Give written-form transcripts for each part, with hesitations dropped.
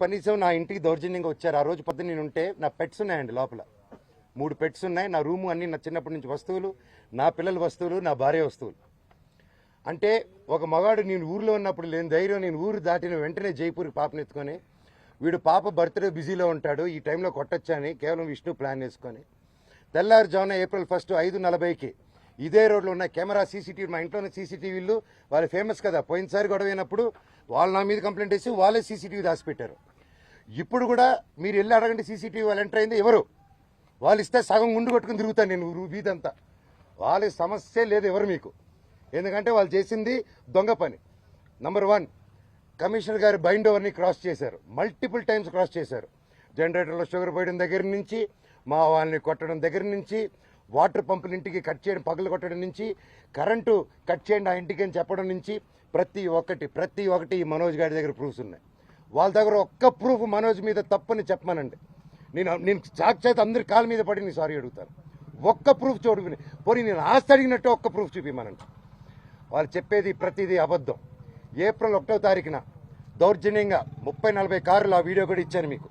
కనీసం నా ఇంటికి దౌర్జన్యంగా వచ్చారు. ఆ రోజు పొద్దున్న నేను ఉంటే నా పెట్స్ ఉన్నాయండి లోపల, 3 పెట్స్ ఉన్నాయి. నా రూము అన్ని నా చిన్నప్పటి నుంచి వస్తువులు, నా పిల్లల వస్తువులు, నా భార్య వస్తువులు. అంటే ఒక మగాడు నేను ఊరిలో ఉన్నప్పుడు లేని ధైర్యం, నేను ఊరు దాటిన వెంటనే జైపూర్కి పాపనెత్తుకొని వీడు పాప బర్త్డే బిజీలో ఉంటాడు, ఈ టైంలో కొట్టొచ్చని కేవలం విష్ణు ప్లాన్ వేసుకొని తెల్లారుజామున ఏప్రిల్ 1 5:40కి ఇదే రోడ్లో ఉన్న కెమెరా సీసీటీవీ, మా ఇంట్లోనే సీసీటీవీలు వాళ్ళు ఫేమస్ కదా, పోయినసారి గొడవ అయినప్పుడు వాళ్ళు నా మీద కంప్లైంట్ వేసి వాళ్ళే సీసీటీవీ దాచిపెట్టారు. ఇప్పుడు కూడా మీరు వెళ్ళి అడగండి, సీసీటీవీ వాళ్ళు ఎంటర్ అయింది ఎవరు, వాళ్ళు ఇస్తే సగం గుండు కొట్టుకుని తిరుగుతాను నేను వీధంతా. వాళ్ళ సమస్య లేదు ఎవరు మీకు, ఎందుకంటే వాళ్ళు చేసింది దొంగ పని. నంబర్ 1, కమిషనర్ గారి బైండ్ ఓవర్ని క్రాస్ చేశారు, మల్టిపుల్ టైమ్స్ క్రాస్ చేశారు. జనరేటర్లో షుగర్ పోయడం దగ్గర నుంచి, మా వాళ్ళని కొట్టడం దగ్గర నుంచి, వాటర్ పంపుల ఇంటికి కట్ చేయడం, పగలు కొట్టడం నుంచి, కరెంటు కట్ చేయండి ఆ ఇంటికి అని చెప్పడం నుంచి ప్రతి ఒక్కటి ఈ మనోజ్ గారి దగ్గర ప్రూఫ్స్ ఉన్నాయి. వాళ్ళ దగ్గర ఒక్క ప్రూఫ్ మనోజ్ మీద తప్పని చెప్పమనండి, నేను సాక్షాత్ అందరి కాళ్ళ మీద పడి నేను సారీ అడుగుతాను. ఒక్క ప్రూఫ్ చూడు, పోనీ నేను ఆస్తి అడిగినట్టు ఒక్క ప్రూఫ్ చూపిమనండి. వాళ్ళు చెప్పేది ప్రతిదీ అబద్ధం. ఏప్రిల్ 1వ తారీఖున దౌర్జన్యంగా 30-40 కార్లు, ఆ వీడియో కూడా ఇచ్చాను మీకు,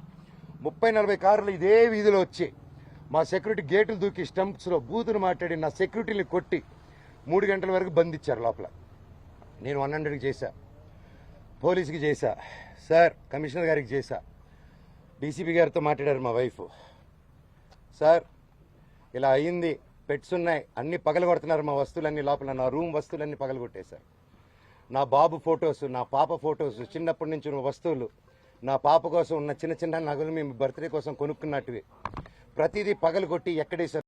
30-40 కార్లు ఇదే వీధిలో వచ్చి మా సెక్యూరిటీ గేట్లు దూకి స్టంప్స్లో బూతులు మాట్లాడి నా సెక్యూరిటీని కొట్టి 3 గంటల వరకు బంధించారు లోపల. నేను 100కి చేశా, పోలీసుకి చేశా, సార్ కమిషనర్ గారికి చేశా, డీసీపీ గారితో మాట్లాడారు మా వైఫ్, సార్ ఇలా అయ్యింది, పెట్స్ ఉన్నాయి, అన్ని పగలగొడుతున్నారు మా వస్తువులన్నీ లోపల, నా రూమ్ వస్తువులన్నీ పగలగొట్టేశారు. నా బాబు ఫొటోస్, నా పాప ఫొటోస్, చిన్నప్పటి నుంచి ఉన్న వస్తువులు, నా పాప కోసం ఉన్న చిన్న చిన్న నగలు మేము బర్త్డే కోసం కొనుక్కున్నట్టువి ప్రతిదీ పగలగొట్టి ఎక్కడేశారు.